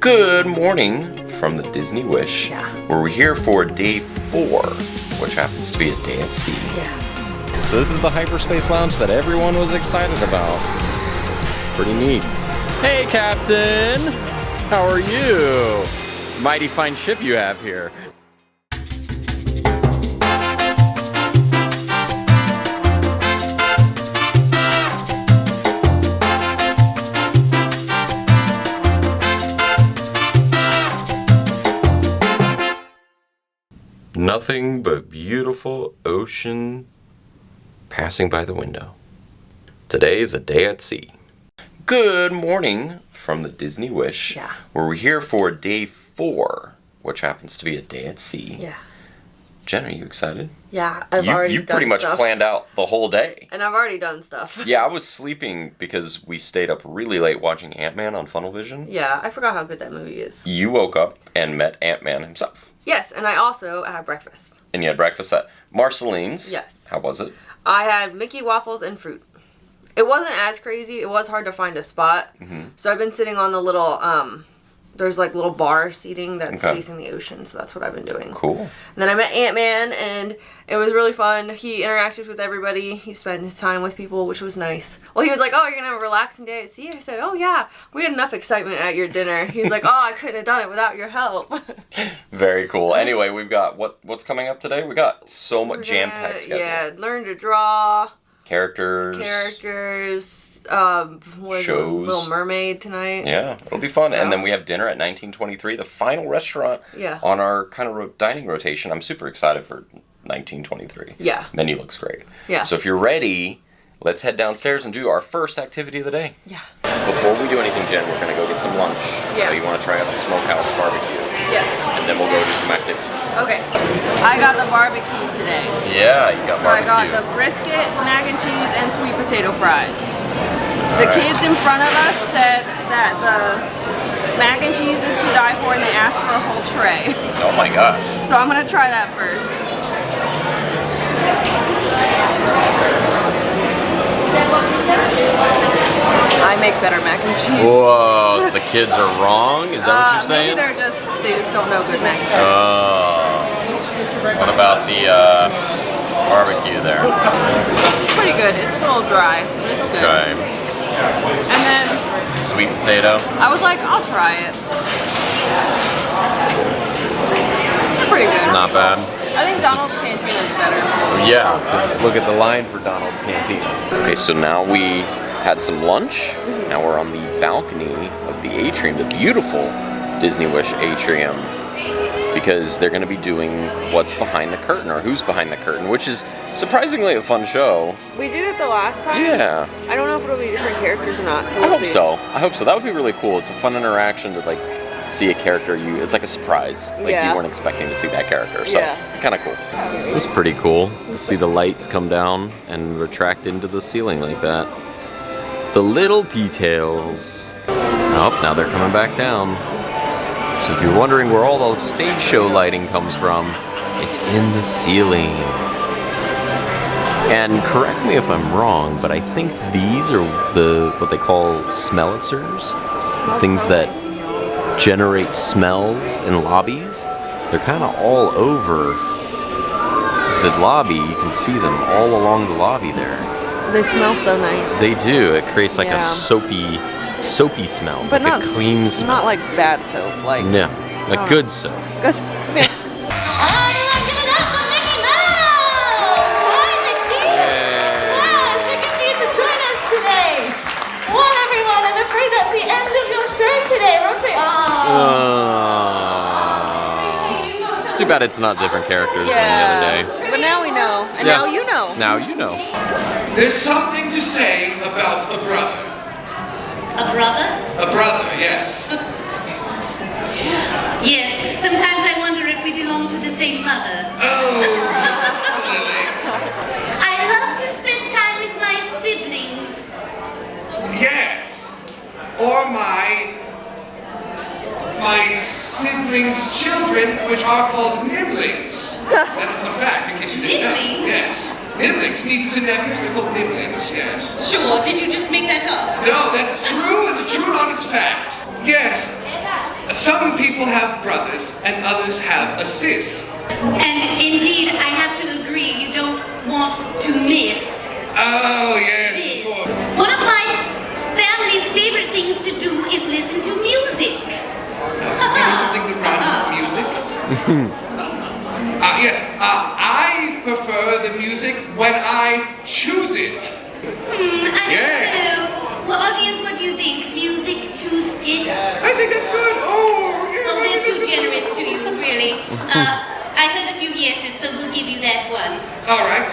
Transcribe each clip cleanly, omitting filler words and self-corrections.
Good morning from the Disney Wish, where we're here for day 4, which happens to be a day at sea. Yeah. So this is the Hyperspace Lounge that everyone was excited about. Pretty neat. Hey, Captain! How are you? Mighty fine ship you have here. Nothing but beautiful ocean passing by the window. Today is a day at sea. Good morning from the Disney Wish, where we're here for day 4, which happens to be a day at sea. Yeah. Jen, are you excited? Yeah, I've already done You pretty much planned out the whole day. And I've already done stuff. Yeah, I was sleeping because we stayed up really late watching Ant-Man on Funnel Vision. Yeah, I forgot how good that movie is. You woke up and met Ant-Man himself. Yes, and I also had breakfast. And you had breakfast at Marceline's. Yes. How was it? I had Mickey waffles and fruit. It wasn't as crazy. It was hard to find a spot. Mm-hmm. So I've been sitting on the little, there's like little bar seating that's facing the ocean. So that's what I've been doing. Cool. And then I met Ant-Man and it was really fun. He interacted with everybody. He spent his time with people, which was nice. Well, he was like, oh, you're going to have a relaxing day at sea? I said, oh, yeah. We had enough excitement at your dinner. He's like, oh, I couldn't have done it without your help. Very cool. Anyway, we've got, what's coming up today? We got so much jam-packed schedule. Yeah, learn to draw. Characters. Shows. Little Mermaid tonight. Yeah, it'll be fun. So. And then we have dinner at 1923, the final restaurant on our kind of dining rotation. I'm super excited for 1923. Yeah. Menu looks great. Yeah. So if you're ready, let's head downstairs and do our first activity of the day. Yeah. Before we do anything, Jen, we're going to go get some lunch. Yeah. You want to try out the Smokehouse barbecue. Yes. And then we'll go do some activities. Okay. I got the barbecue today. Yeah, you got barbecue. So I got the brisket, mac and cheese, and sweet potato fries. The kids in front of us said that the mac and cheese is to die for, and they asked for a whole tray. Oh my gosh. So I'm going to try that first. I make better mac and cheese. Whoa, so the kids are wrong? Is that what you're saying? Maybe they just don't know good mac and cheese. Oh. What about the barbecue there? It's pretty good. It's a little dry, but it's good. Okay. And then sweet potato. I was like, I'll try it. They're pretty good. Not bad. I think Donald's Cantina is better. Yeah, just look at the line for Donald's Cantina. Okay, so now we had some lunch. Now we're on the balcony of the Atrium, the beautiful Disney Wish Atrium, because they're going to be doing What's Behind the Curtain, or Who's Behind the Curtain, which is surprisingly a fun show. We did it the last time. Yeah. I don't know if it'll be different characters or not, so we'll see. I hope so. That would be really cool. It's a fun interaction to see a character it's like a surprise. You weren't expecting to see that character. So kind of cool. It was pretty cool to see the lights come down and retract into the ceiling like that. The little details. Oh, now they're coming back down. So if you're wondering where all the stage show lighting comes from, it's in the ceiling. And correct me if I'm wrong, but I think these are what they call smellitzers. Things that generate smells in lobbies. They're kind of all over the lobby. You can see them all along the lobby there. They smell so nice. They do. It creates like a soapy smell, but like a clean smell. Not like bad soap, like good soap. Good. It's too bad it's not different characters than the other day. But now we know, and now you know. Now you know. There's something to say about a brother. A brother? A brother, yes. Yes, sometimes I wonder if we belong to the same mother. Oh, Lily. I love to spend time with my siblings. Yes. Or my siblings' children, which are called nibblings. That's a fun fact, in case you didn't know. Nibblings? Yes. Nibblings, nieces and nephews, they're called nibblings, yes. Sure, did you just make that up? No, that's true. It's a true and honest fact. Yes. Some people have brothers and others have a sis. And indeed, I have to agree, you don't want to miss Oh, yes, this. of course. One of my family's favorite things to do is listen to music. Do you something that rhymes with music? Yes, I prefer the music when I choose it. I Yes. don't know. Well, audience, what do you think? Music, choose it? I think that's good. Oh, yes. Oh, they're too generous to you, really. I heard a few yeses, so we'll give you that one. All right.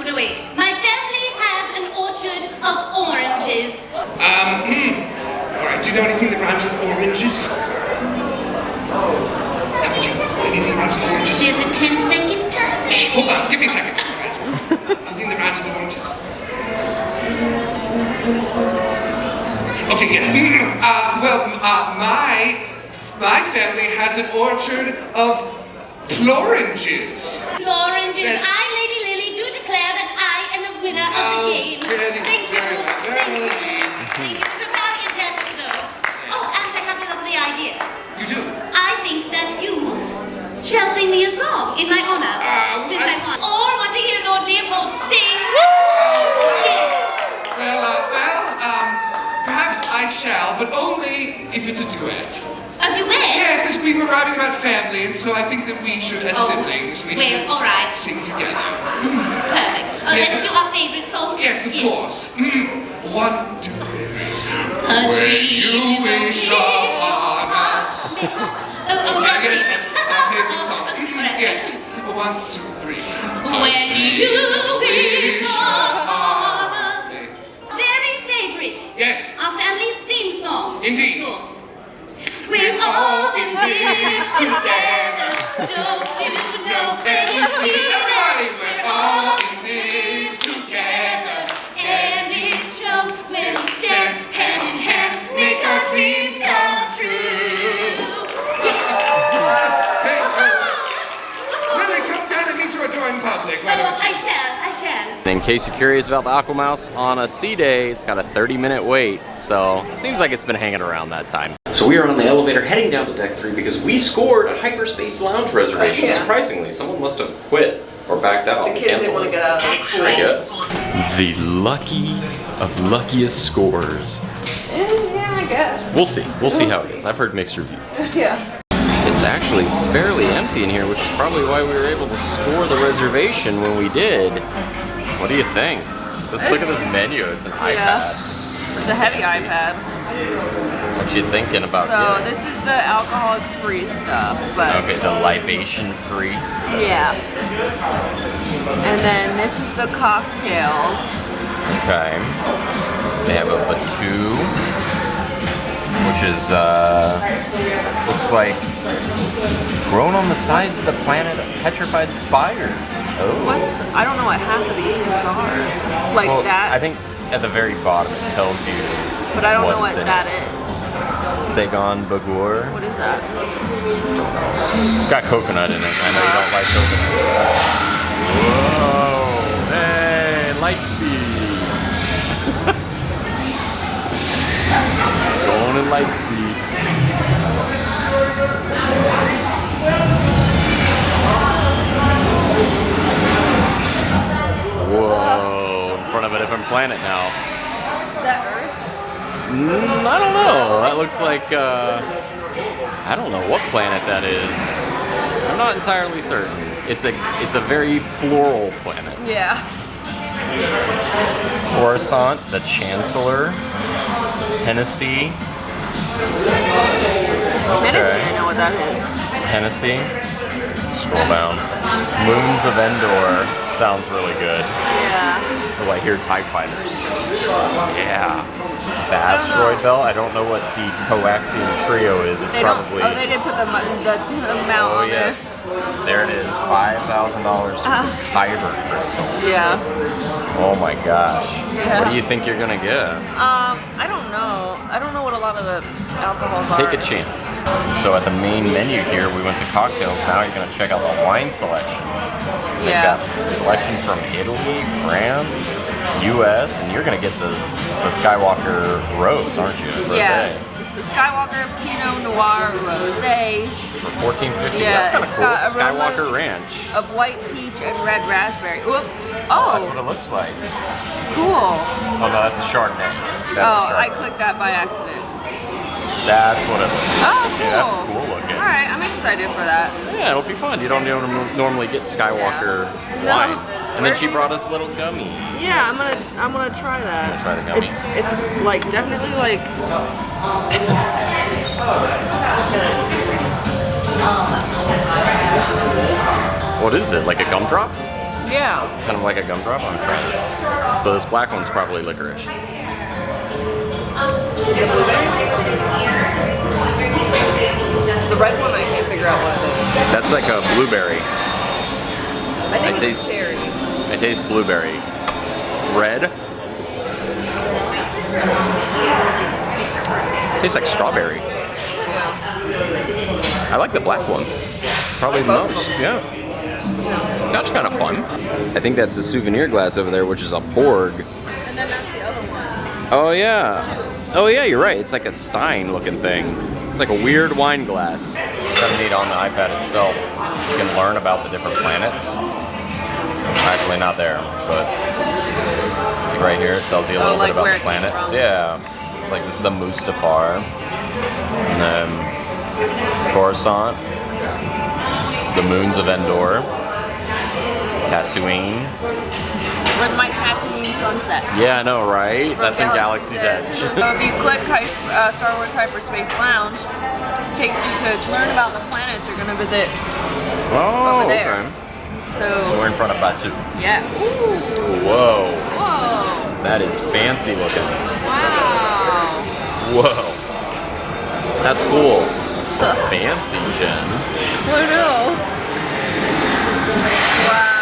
No, wait. My family has an orchard of oranges. All right. Do you know anything that rhymes with oranges? Haven't you? Anything that rhymes with oranges? There's a 10-second time. Shh, hold on. Give me a second. All right. Anything that rhymes with oranges? Okay, yes. My family has an orchard of oranges. Oranges. Yes. I, Lady Lily, do declare that I am the winner of the game. Thank you. Very well. Thank you. It's a very gentle though. Oh, and I have a lovely idea. You do? I think that you shall sing me a song in my honor, since I won. Or want to hear Lord Leopold sing? Yes. Perhaps I shall, but only if it's a duet. A duet? Yes, as we were writing about family, and so I think that we should, as siblings, we should all right. sing together. Perfect. Yes. Let's do our favorite song. Yes, of course. 1, 2, 3. A When dream you is a wish wish upon us. Oh, Yes, that's that's our favorite song. Yes. 1, 2, 3. When you wish upon us. Okay. Very favorite. Yes. Our family's theme song. Indeed. Sorts. We're all in this together. Don't you know that you see Everybody, that we're all in this together. and it shows when we stand hand in hand, make our dreams come true. Thank you. Lily, come down and meet your adoring public. Why Oh, don't I you? And shall. in case you're curious about the Aquamouse, on a sea day, it's got a 30-minute wait, so it seems like it's been hanging around that time. So we are on the elevator heading down to deck 3 because we scored a Hyperspace Lounge reservation. Yeah. Surprisingly, someone must have quit or backed out. The kids didn't want to get out. I guess. The lucky of luckiest scores. Yeah, I guess. We'll see. We'll see how it is. I've heard mixed reviews. Yeah. It's actually fairly empty in here, which is probably why we were able to score the reservation when we did. What do you think? Let's look at this menu. It's an iPad. It's a heavy iPad. What you thinking about So getting? this is the alcoholic-free stuff, but Okay, the libation-free. yeah. And then this is the cocktails. Okay. They have a Batu, which is, looks like grown on the sides of the planet of petrified spiders. Oh. I don't know what half of these things are. Like Well, that. I think at the very bottom it tells you but I don't know what what's in that it. is. Sagon Bagur. What is that? It's got coconut in it. I know you don't like coconut. Whoa! Hey, light speed. Going in light speed. Whoa! In front of a different planet now. Is that Earth? I don't know. That looks like, I don't know what planet that is. I'm not entirely certain. It's a very floral planet. Yeah. Coruscant, the Chancellor, Hennessy. Hennessy, I know what that is. Hennessy. Scroll down. Moons of Endor sounds really good. Yeah. Oh, I hear TIE fighters. Yeah. The asteroid belt, I don't know what the coaxium trio is. It's They probably. don't. Oh, they did put the mount Oh on there. yes. There it is. $5,000 Kyber crystal. Yeah. Oh my gosh. Yeah. What do you think you're gonna get? I don't know. I don't know what a lot of the alcohols are. Take a chance. So at the main menu here, we went to cocktails. Now you're gonna check out the wine selection. They've Yeah. got selections from Italy, France, US, and you're gonna get the Skywalker Rose, aren't you? Rosé. Yeah. the Skywalker Pinot Noir Rosé. For $14.50. Yeah, That's kind of it's cool. got Skywalker aromas Ranch. Of white peach and red raspberry. Oop. Oh, that's what it looks like. Cool. Oh no, that's a Chardonnay. That's a Chardonnay. I clicked that by accident. That's what it looks like. Oh, cool. Yeah, that's cool looking. Alright, I'm excited for that. Yeah, it'll be fun. You don't normally get Skywalker wine. And then she brought us a little gummy. Yeah, I'm gonna try that. I'm gonna try the gummy. It's like definitely like What is it? Like a gumdrop? yeah. Kind of like a gumdrop? I'm gonna try this. So this black one's probably licorice. The red one I can't figure out what it is. That's like a blueberry. I think I it's taste- cherry. I taste blueberry. Red. Tastes like strawberry. Yeah. I like the black one. Probably the both of most. them. Yeah. That's kind of fun. I think that's the souvenir glass over there, which is a porg. And then that's the other one. Oh yeah. Oh yeah, you're right. It's like a Stein looking thing. It's like a weird wine glass. It's kind of neat on the iPad itself. You can learn about the different planets. Actually not there, but right here it tells you a little bit about the planets. Yeah. It's like this is the Mustafar. And then Coruscant. The moons of Endor. Tatooine. With my Tatooine sunset. Yeah, I know, right? From That's in Galaxy's Edge. So if you click Star Wars Hyperspace Lounge, it takes you to learn about the planets you're going to visit Oh, over there. okay. So So we're in front of Batu. yeah. Ooh. Whoa. Whoa. That is fancy looking. Wow. Whoa. That's cool. Fancy, Jen. I know. Wow.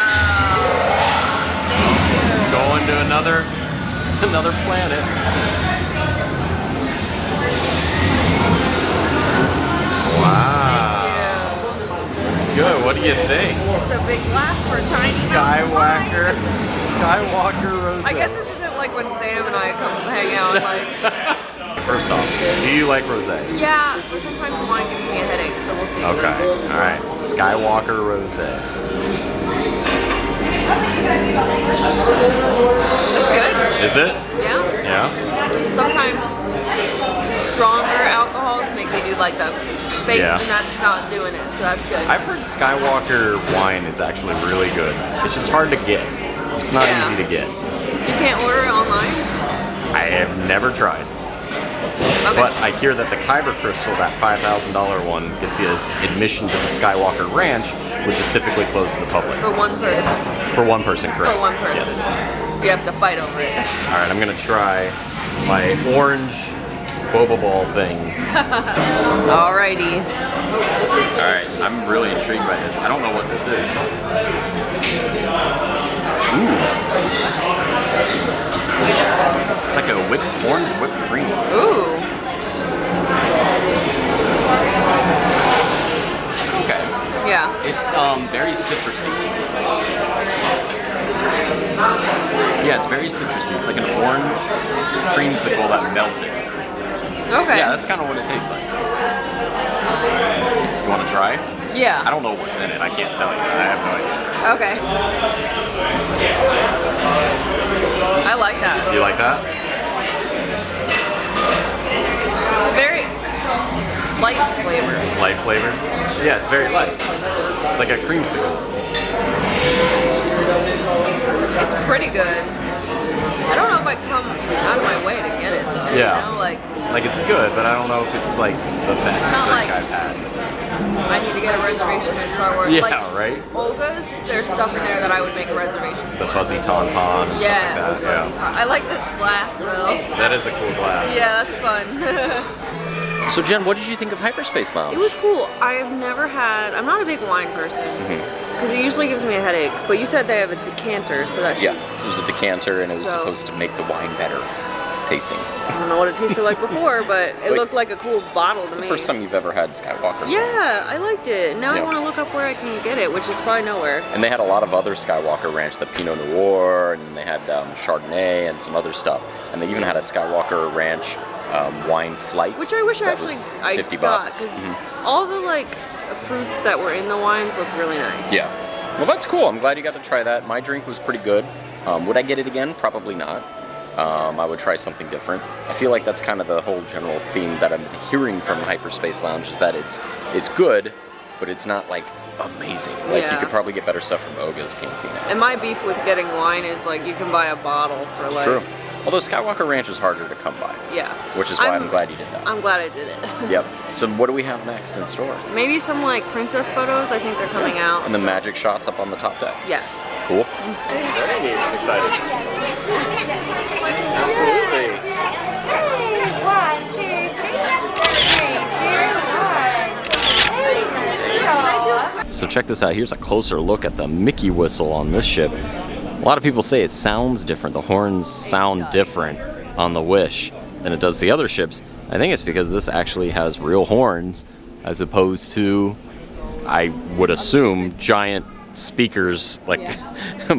Going to another planet. Wow. It's good. What do you think? It's a big glass for tiny Skywalker Rose. I guess this isn't like when Sam and I come hang out. Like, First off, do you like rosé? yeah, but sometimes wine gives me a headache, so we'll see. Okay. All right. Skywalker rosé. It's good. Is it? Yeah. Yeah. Sometimes stronger alcohols make me do like the base, Yeah. and that's not doing it, so that's good. I've heard Skywalker wine is actually really good. It's just hard to get. It's not Yeah. easy to get. You can't order it online? I have never tried. Okay. But I hear that the Kyber Crystal, that $5,000 one, gets you admission to the Skywalker Ranch, which is typically closed to the public. For one person. For one person, correct? For one person. Yes. So you have to fight over it. All right, I'm gonna try my orange boba ball thing. Alrighty. All right, I'm really intrigued by this. I don't know what this is. Ooh. It's like a orange whipped cream. Ooh. It's okay. Yeah. It's very citrusy. Yeah, it's very citrusy. It's like an orange creamsicle that melted. Okay. Yeah, that's kind of what it tastes like. You want to try? Yeah. I don't know what's in it. I can't tell you. I have no idea. Okay. I like that. You like that? It's a very light flavor. Light flavor? Yeah, it's very light. It's like a creamsicle. It's pretty good. I don't know if I'd come out of my way to get it though. Yeah. You know, like it's good, but I don't know if it's like the best not drink like- I've had. I need to get a reservation at Star Wars. Yeah, like, right? Olga's, there's stuff in there that I would make a reservation for. The fuzzy tauntaun and Yes, stuff like that. fuzzy top. I like this glass though. That is a cool glass. Yeah, that's fun. So Jen, what did you think of Hyperspace Lounge? It was cool. I have never had. I'm not a big wine person because it usually gives me a headache. But you said they have a decanter, so that should. Yeah, it was a decanter and it was So- supposed to make the wine better tasting. I don't know what it tasted like before, but it Wait. looked like a cool bottle It's to the me. first time you've ever had Skywalker. Yeah, I liked it. Now I Yeah. want to look up where I can get it, which is probably nowhere. And they had a lot of other Skywalker Ranch, the Pinot Noir, and they had Chardonnay and some other stuff. And they even had a Skywalker Ranch wine flight. Which I wish I that actually was I 50 got, bucks. because all the like fruits that were in the wines looked really nice. Yeah. Well, that's cool. I'm glad you got to try that. My drink was pretty good. Would I get it again? Probably not. I would try something different. I feel like that's kind of the whole general theme that I'm hearing from Hyperspace Lounge, is that it's good, but it's not like amazing. Like you could probably get better stuff from Oga's Cantina. And my beef with getting wine is like you can buy a bottle for like. True. Although Skywalker Ranch is harder to come by. Yeah. Which is why I'm glad you did that. I'm glad I did it. Yep. So what do we have next in store? Maybe some like princess photos. I think they're coming out. And the magic shots up on the top deck. Yes. Cool. Very neat. I'm excited. Absolutely. 1, 2, 3. So check this out. Here's a closer look at the Mickey whistle on this ship. A lot of people say it sounds different. The horns sound different on the Wish than it does the other ships. I think it's because this actually has real horns as opposed to, I would assume, giant speakers like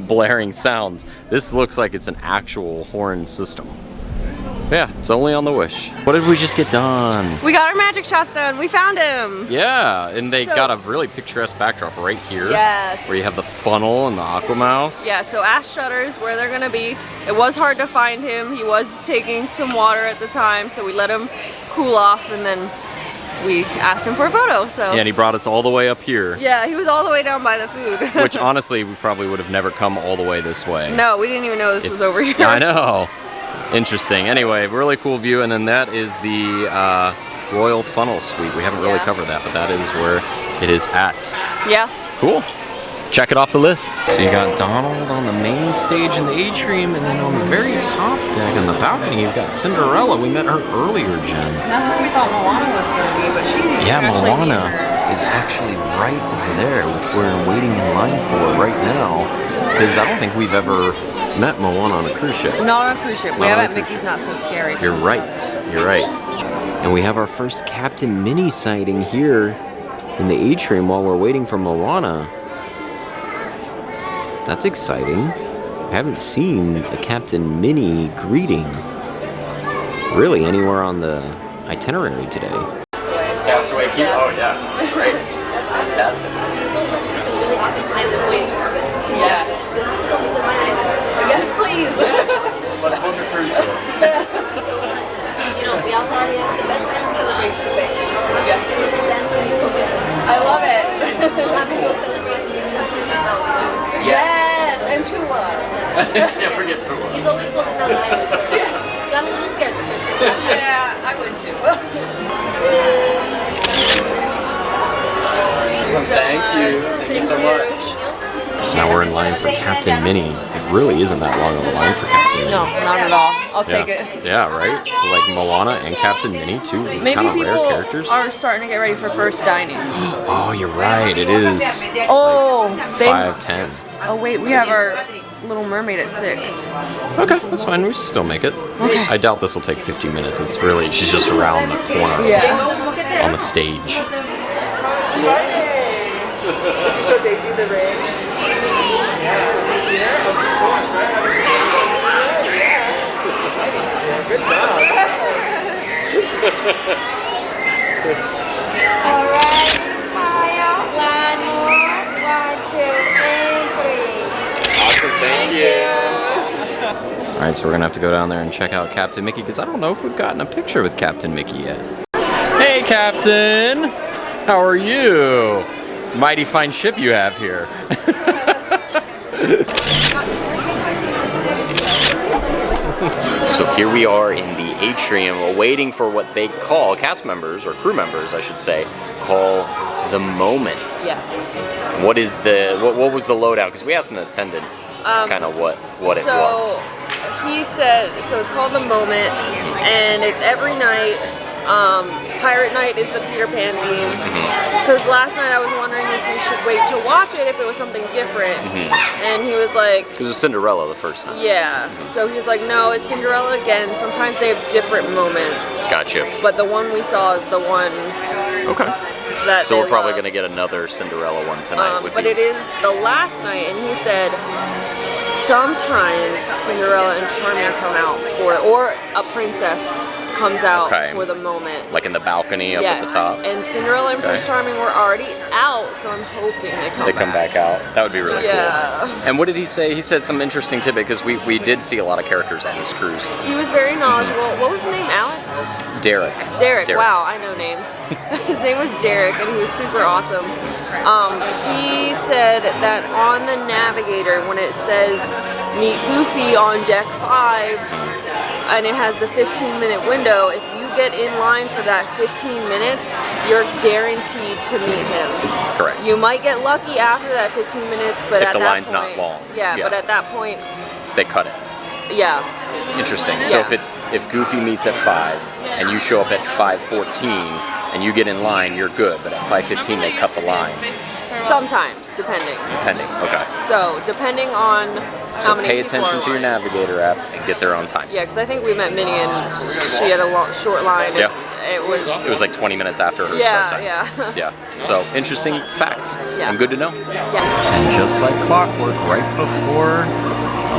blaring sounds. This looks like it's an actual horn system. Yeah, it's only on the Wish. What did we just get done? We got our magic shots done. We found him. Yeah, and they got a really picturesque backdrop right here. Yes. Where you have the funnel and the aqua mouse. Yeah, so Ash Shutter's where they're gonna be. It was hard to find him. He was taking some water at the time, so we let him cool off, and then we asked him for a photo. So. Yeah, and he brought us all the way up here. Yeah, he was all the way down by the food. Which honestly, we probably would have never come all the way this way. No, we didn't even know this was over here. I know. Interesting. Anyway, really cool view, and then that is the Royal Funnel Suite. We haven't really covered that, but that is where it is at. Yeah. Cool. Check it off the list. So you got Donald on the main stage in the Atrium, and then on the very top deck on the balcony, you've got Cinderella. We met her earlier, Jen. That's what we thought Moana was going to be, but she's Moana is actually right over there, which we're waiting in line for right now, because I don't think we've ever met Moana on a cruise ship. Not on a cruise ship. We have at Mickey's Not So Scary. You're right. You're right. And we have our first Captain Minnie sighting here in the Atrium while we're waiting for Moana. That's exciting. I haven't seen a Captain Minnie greeting really anywhere on the itinerary today. Castaway Key. Oh yeah, that's great. Fantastic. Yes. Yes, please. Let's book a cruise here. You know, we all party at the best kind of celebration day. Yes. I love it. We'll have to go celebrate. Yes, and Pua. Can't forget Pua. He's always holding that line. Got a little scared the first time. Yeah, I would too. Thank you. Thank you so much. So now we're in line for Captain Minnie. It really isn't that long of a line for Captain Minnie. No, not at all. I'll take it. Yeah, right? So like Moana and Captain Minnie, two Maybe kind of rare people characters. are starting to get ready for first dining. Oh, you're right. It is Oh, they. 5:10. Oh wait, we have our Little Mermaid at 6. Okay, that's fine. We should still make it. Okay. I doubt this will take 50 minutes. It's really, she's just around the corner on the stage. So they do the ring. Good job. All right, smile. One more. 1, 2, and 3. Awesome, thank you. All right, so we're gonna have to go down there and check out Captain Mickey because I don't know if we've gotten a picture with Captain Mickey yet. Hey, Captain. How are you? Mighty fine ship you have here. So here we are in the Atrium waiting for what they call, cast members, or crew members I should say, call the moment. Yes. What is the, what was the loadout? Because we asked an attendant kind of what it was. He said, so it's called The Moment, and it's every night. Pirate Night is the Peter Pan theme. Because last night I was wondering if we should wait to watch it if it was something different. And he was like... Because it was Cinderella the first time. Yeah. So he was like, no, it's Cinderella again. Sometimes they have different moments. Gotcha. But the one we saw is the one... Okay. That so we're probably love. going to get another Cinderella one tonight. But it is the last night, and he said Sometimes Cinderella and Charming come out for it, or a princess comes out for the moment. Like in the balcony up at the top? And Cinderella and Prince Charming were already out, so I'm hoping they come back out. That would be really cool. And what did he say? He said some interesting tidbit, because we did see a lot of characters on this cruise. He was very knowledgeable. What was his name? Alex? Derek. Wow, I know names. His name was Derek, and he was super awesome. He said that on the navigator, when it says meet Goofy on deck 5, and it has the 15-minute window, if you get in line for that 15 minutes, you're guaranteed to meet him. Correct. You might get lucky after that 15 minutes, but if at the that line's point, not long. Yeah, but at that point, they cut it. Yeah. Interesting. So if Goofy meets at 5 and you show up at 5:14 and you get in line, you're good. But at 5:15 they cut the line. Sometimes, depending. Okay. So depending on how many pay people attention are to your lined. navigator app and get there on time. Yeah, because I think we met Minnie and she had a short line. And it was like 20 minutes after her start time. Yeah. So interesting facts and good to know. Yeah. And just like clockwork, right before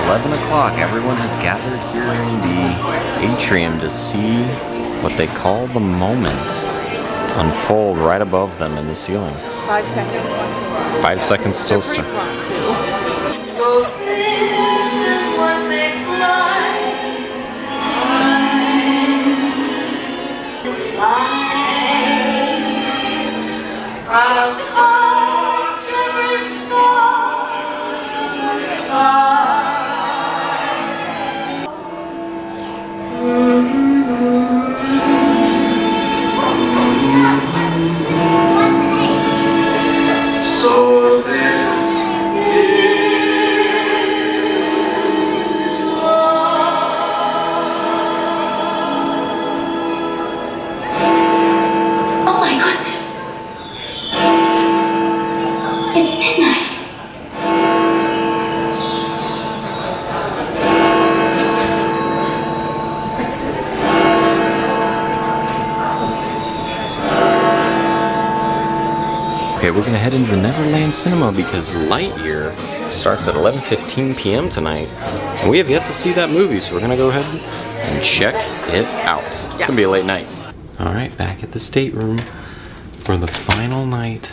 11 o'clock, everyone has gathered here in the atrium to see what they call the moment unfold right above them in the ceiling. 5 seconds. 5 seconds still. So this is what makes life fly. From top to every star in the sky. So this Oh my goodness. It's midnight. Okay, we're gonna head into the Neverland Cinema because Lightyear starts at 11:15 p.m. tonight. And we have yet to see that movie, so we're gonna go ahead and check it out. It's gonna be a late night. Alright, back at the stateroom for the final night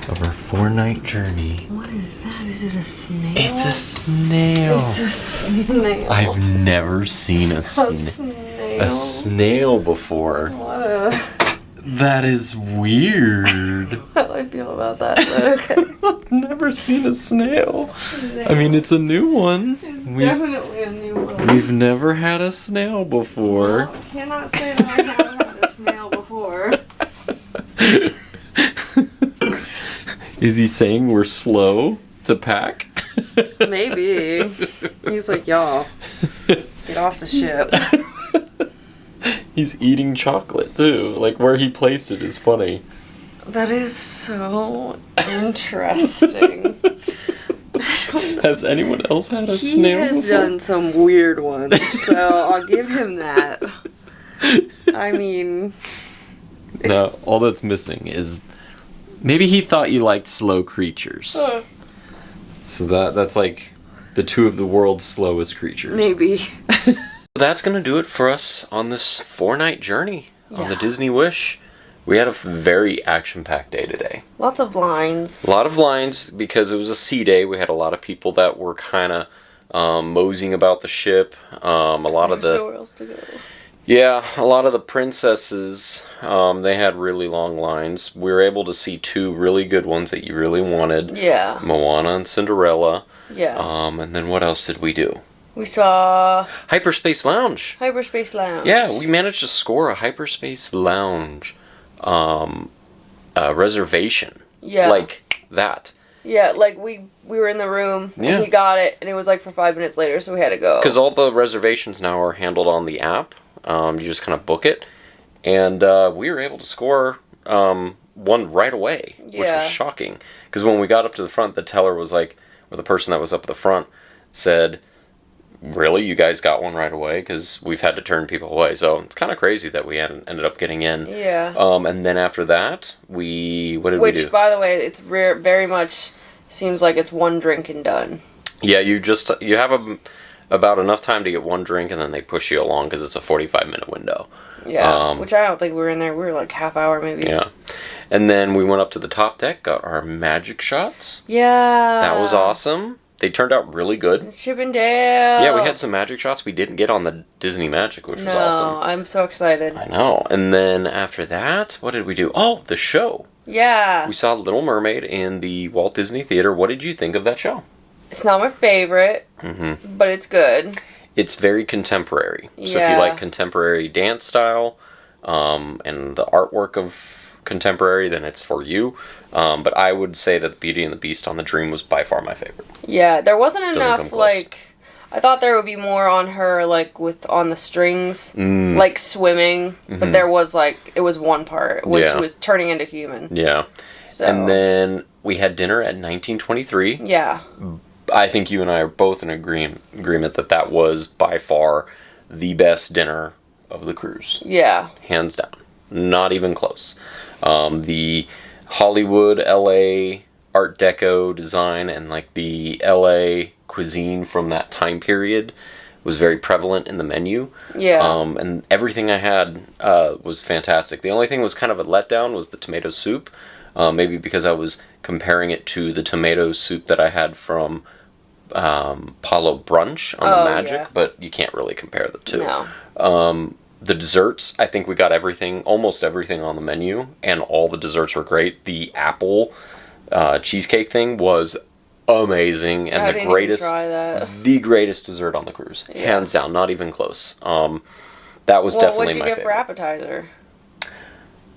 of our 4-night journey. what is that? Is it a snail? It's a snail. It's a snail. I've never seen a snail before. That is weird. How do I feel about that? But okay. I've never seen a snail. I mean, it's a new one. Definitely a new one. We've never had a snail before. I cannot say that I haven't had a snail before. Is he saying we're slow to pack? Maybe. He's like, y'all, get off the ship. He's eating chocolate too. Like where he placed it is funny. That is so interesting. Has anyone else had a snail He has before? done some weird ones, so I'll give him that. I mean... No, all that's missing is... Maybe he thought you liked slow creatures. So that's like the two of the world's slowest creatures. Maybe. That's going to do it for us on this 4-night journey on the Disney Wish. We had a very action-packed day today. Lots of lines. A lot of lines because it was a sea day. We had a lot of people that were kind of moseying about the ship. A lot of the nowhere else to go. a lot of the princesses. They had really long lines. We were able to see 2 really good ones that you really wanted. Yeah. Moana and Cinderella. Yeah. And then what else did we do? We saw Hyperspace Lounge. Hyperspace Lounge. Yeah, we managed to score a Hyperspace Lounge reservation. Yeah. Like that. Yeah, like we were in the room and he got it and it was like for 5 minutes later, so we had to go. Because all the reservations now are handled on the app. You just kind of book it. And we were able to score one right away, which was shocking. Because when we got up to the front, the teller was like, or the person that was up at the front said, really, you guys got one right away? Because we've had to turn people away. So it's kind of crazy that we ended up getting in. Yeah. And then after that, what did we do? Which, by the way, it's rare. Very much seems like it's one drink and done. Yeah, you have about enough time to get one drink, and then they push you along because it's a 45-minute window. Yeah, which I don't think we were in there. We were like half hour maybe. Yeah. And then we went up to the top deck, got our magic shots. Yeah. That was awesome. They turned out really good. Chip and Dale. Yeah, we had some magic shots we didn't get on the Disney Magic, which was awesome. No, I'm so excited. I know. And then after that, what did we do? Oh, the show. Yeah. We saw Little Mermaid in the Walt Disney Theater. What did you think of that show? It's not my favorite, but it's good. It's very contemporary. So if you like contemporary dance style and the artwork of contemporary, then it's for you. But I would say that Beauty and the Beast on the Dream was by far my favorite. Yeah, there wasn't enough, like... I thought there would be more on her, like, on the strings, like swimming. But there was, like, it was one part when she was turning into human. Yeah. So. And then we had dinner at 1923. Yeah. I think you and I are both in agreement that was by far the best dinner of the cruise. Yeah. Hands down. Not even close. The Hollywood, LA Art Deco design and like the LA cuisine from that time period was very prevalent in the menu. Yeah. And everything I had was fantastic. The only thing was kind of a letdown was the tomato soup. Maybe because I was comparing it to the tomato soup that I had from Palo Brunch on the Magic, but you can't really compare the two. No. The desserts, I think we got almost everything on the menu, and all the desserts were great. The apple cheesecake thing was amazing, and the greatest dessert on the cruise, hands down, not even close. That was definitely my favorite. What did you get for appetizer?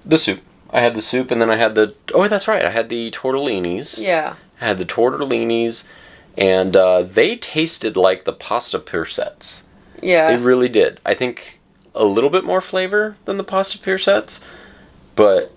The soup. I had the soup, and then I had that's right, I had the tortellinis. Yeah. I had the tortellinis, and they tasted like the pasta piercettes. Yeah. They really did. I think a little bit more flavor than the pasta piercettes, but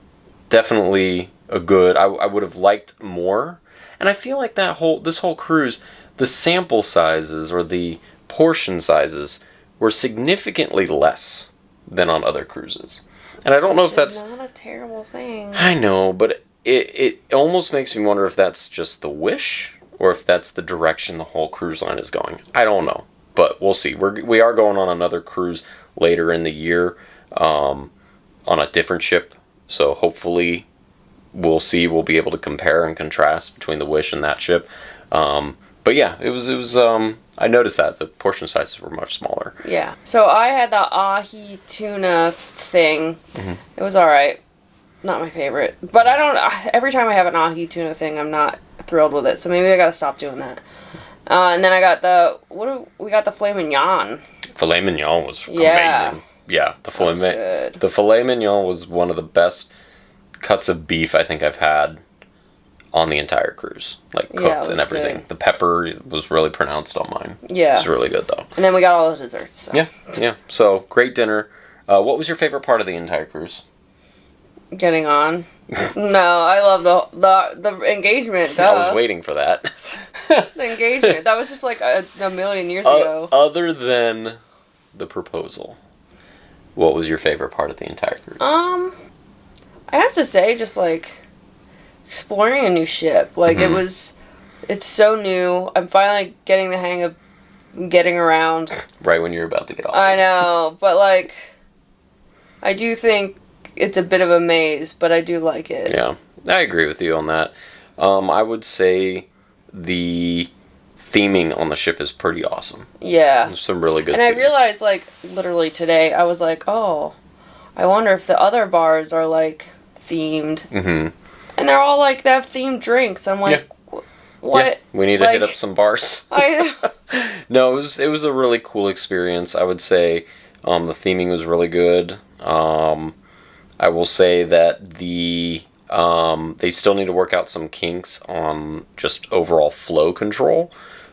definitely a good. I would have liked more, and I feel like this whole cruise, the sample sizes or the portion sizes were significantly less than on other cruises, and I don't know if that's not a terrible thing. I know, but it almost makes me wonder if that's just the wish or if that's the direction the whole cruise line is going. I don't know, but we'll see. We are going on another cruise later in the year on a different ship, so hopefully we'll see. We'll be able to compare and contrast between the Wish and that ship. But yeah, it was. I noticed that the portion sizes were much smaller. Yeah. So I had the ahi tuna thing. It was all right. Not my favorite, but I don't. Every time I have an ahi tuna thing, I'm not thrilled with it. So maybe I gotta stop doing that. And then I got we got the filet mignon. Filet mignon was amazing. Yeah, the filet mignon was one of the best cuts of beef I think I've had on the entire cruise, like cooked and everything. Good. The pepper was really pronounced on mine. Yeah, it was really good though. And then we got all the desserts. So. Yeah. So great dinner. What was your favorite part of the entire cruise? Getting on. No, I love the engagement. Duh. I was waiting for that. The engagement. That was just like a million years ago. Other than the proposal, what was your favorite part of the entire cruise? I have to say, just like exploring a new ship. Like it's so new. I'm finally getting the hang of getting around. Right when you're about to get off. I know, but like, I do think it's a bit of a maze, but I do like it. Yeah, I agree with you on that. I would say the theming on the ship is pretty awesome. Yeah. There's some really good And theming. I realized, like, literally today, I was like, oh, I wonder if the other bars are, like, themed. And they're all, like, they have themed drinks. I'm like, what? Yeah, we need to hit up some bars. I know. No, it was a really cool experience. I would say the theming was really good. I will say that they still need to work out some kinks on just overall flow control.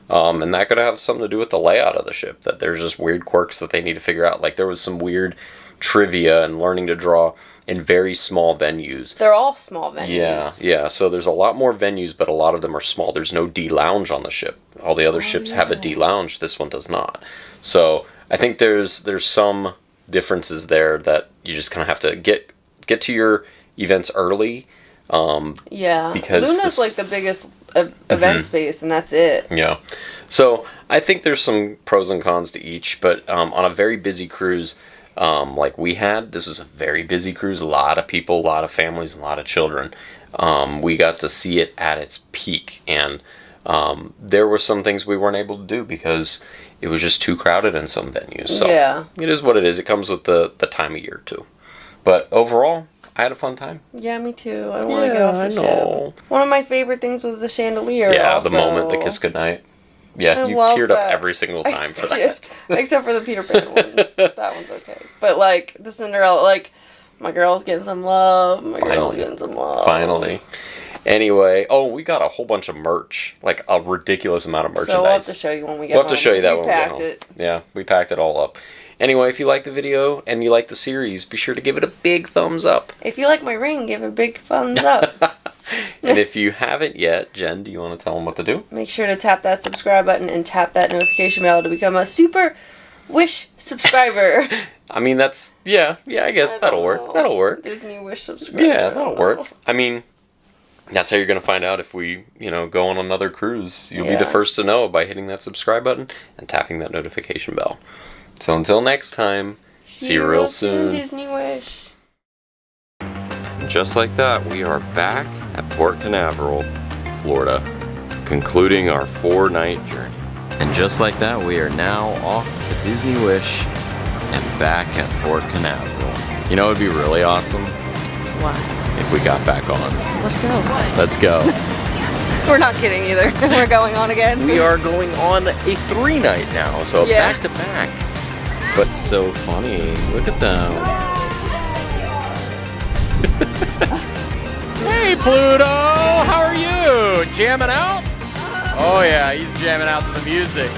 And that could have something to do with the layout of the ship, that there's just weird quirks that they need to figure out. Like there was some weird trivia and learning to draw in very small venues. They're all small venues. Yeah. So there's a lot more venues, but a lot of them are small. There's no D lounge on the ship. All the other ships have a D lounge. This one does not. So I think there's some differences there that you just kind of have to get to your events early. Because Luna's like the biggest event space, and that's it. Yeah. So I think there's some pros and cons to each, but on a very busy cruise, like we had, this was a very busy cruise, a lot of people, a lot of families, a lot of children. We got to see it at its peak, and there were some things we weren't able to do because it was just too crowded in some venues. So yeah. It is what it is. It comes with the time of year too. But overall, I had a fun time. Yeah, me too. I don't want to get off the ship. One of my favorite things was the chandelier. Yeah, also. the moment, the kiss goodnight. Yeah, you teared up every single time for that. Except for the Peter Pan one. That one's okay. But like the Cinderella, like my girl's getting some love. Finally. Anyway, we got a whole bunch of merch, like a ridiculous amount of merchandise. So we'll have to show you when we get home. We'll have to show you that when we get home. It. Yeah, we packed it all up. Anyway, if you like the video and you like the series, be sure to give it a big thumbs up. If you like my ring, give it a big thumbs up. And if you haven't yet, Jen, do you want to tell them what to do? Make sure to tap that subscribe button and tap that notification bell to become a Super Wish subscriber. I mean, that's, I guess that'll work. That'll work. Disney Wish subscriber. Yeah, that'll work. I mean, that's how you're going to find out if we, go on another cruise. You'll be the first to know by hitting that subscribe button and tapping that notification bell. So until next time, see you real soon. Disney Wish. Just like that, we are back at Port Canaveral, Florida, concluding our 4-night journey. And just like that, we are now off the Disney Wish and back at Port Canaveral. You know, it would be really awesome What? if we got back on. Let's go. Let's go. We're not kidding either. We're going on again. We are going on a 3-night now, so back to back. But so funny. Look at them. Hey, Pluto! How are you? Jamming out? Oh yeah, he's jamming out to the music.